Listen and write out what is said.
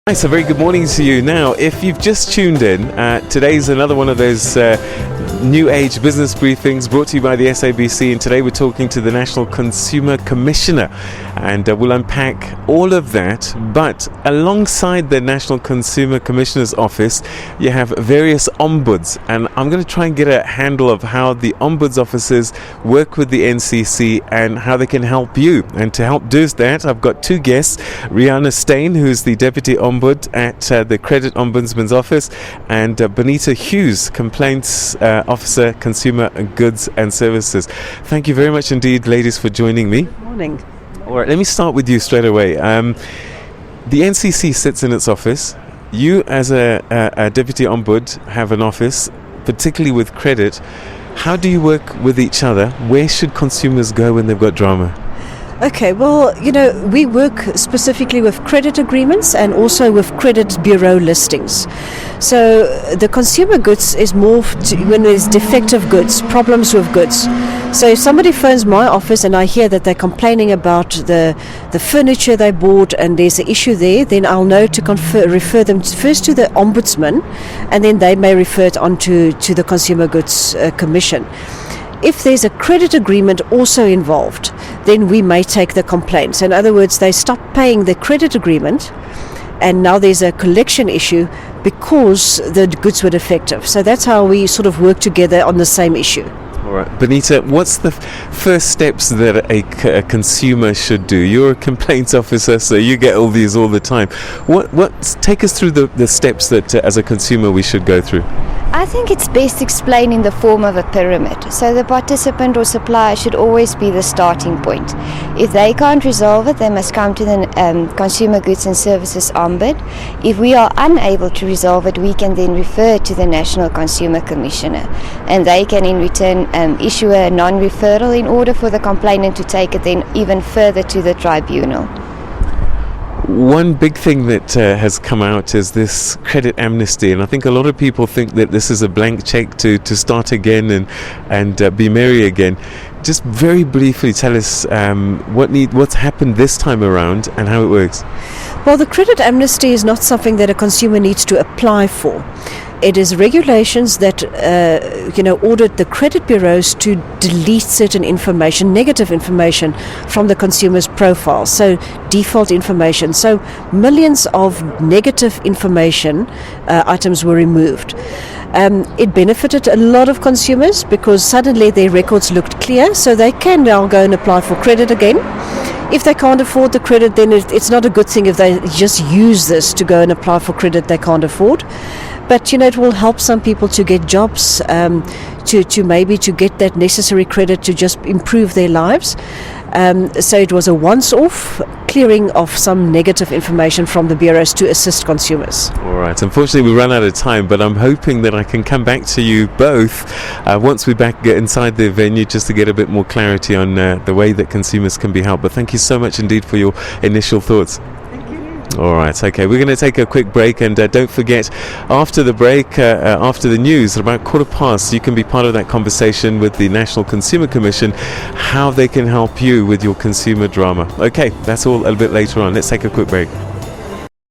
Nice, a very good morning to you. Now, if you've just tuned in, today's another one of those new age business briefings brought to you by the SABC, and today we're talking to the National Consumer Commissioner, and we'll unpack all of that. But alongside the National Consumer Commissioner's office, you have various ombuds, and I'm going to try and get a handle of how the ombuds officers work with the NCC and how they can help you. And to help do that, I've got two guests: Rihanna Stain, who's the Deputy Ombud at the Credit Ombudsman's office, and Bonita Hughes, Complaints Officer, Consumer Goods and Services. Thank you very much indeed, ladies, for joining me. Good morning. All right, let me start with you straight away. The NCC sits in its office. You, as a Deputy Ombud, have an office, particularly with credit. How do you work with each other? Where should consumers go when they've got drama? Okay, well, we work specifically with credit agreements and also with credit bureau listings. So the consumer goods is more when there's defective goods, problems with goods. So if somebody phones my office and I hear that they're complaining about the furniture they bought and there's an issue there, then I'll know to refer them first to the Ombudsman, and then they may refer it on to the Consumer Goods Commission. If there's a credit agreement also involved, then we may take the complaint. So in other words, they stop paying the credit agreement and now there's a collection issue because the goods were defective. So that's how we sort of work together on the same issue. All right, Bonita, what's the first steps that a consumer should do? You're a complaints officer, so you get all these all the time. Take us through the steps that as a consumer we should go through. I think it's best explained in the form of a pyramid. So the participant or supplier should always be the starting point. If they can't resolve it, they must come to the Consumer Goods and Services Ombud. If we are unable to resolve it, we can then refer to the National Consumer Commissioner, and they can in return issue a non-referral in order for the complainant to take it then even further to the tribunal. One big thing that has come out is this credit amnesty, and I think a lot of people think that this is a blank check to start again and be merry again. Just very briefly tell us what's happened this time around and how it works. Well, the credit amnesty is not something that a consumer needs to apply for. It is regulations that ordered the credit bureaus to delete certain information, negative information, from the consumer's profile. So default information. So millions of negative information items were removed. It benefited a lot of consumers because suddenly their records looked clear, so they can now go and apply for credit again. If they can't afford the credit, then it's not a good thing if they just use this to go and apply for credit they can't afford. But it will help some people to get jobs, to maybe to get that necessary credit to just improve their lives. So it was a once-off clearing of some negative information from the bureaus to assist consumers. All right. Unfortunately, we run out of time, but I'm hoping that I can come back to you both once we get inside the venue, just to get a bit more clarity on the way that consumers can be helped. But thank you so much indeed for your initial thoughts. All right, okay, we're going to take a quick break, and don't forget, after the break, after the news, at about 1:15, you can be part of that conversation with the National Consumer Commission, how they can help you with your consumer drama. Okay, that's all a bit later on. Let's take a quick break.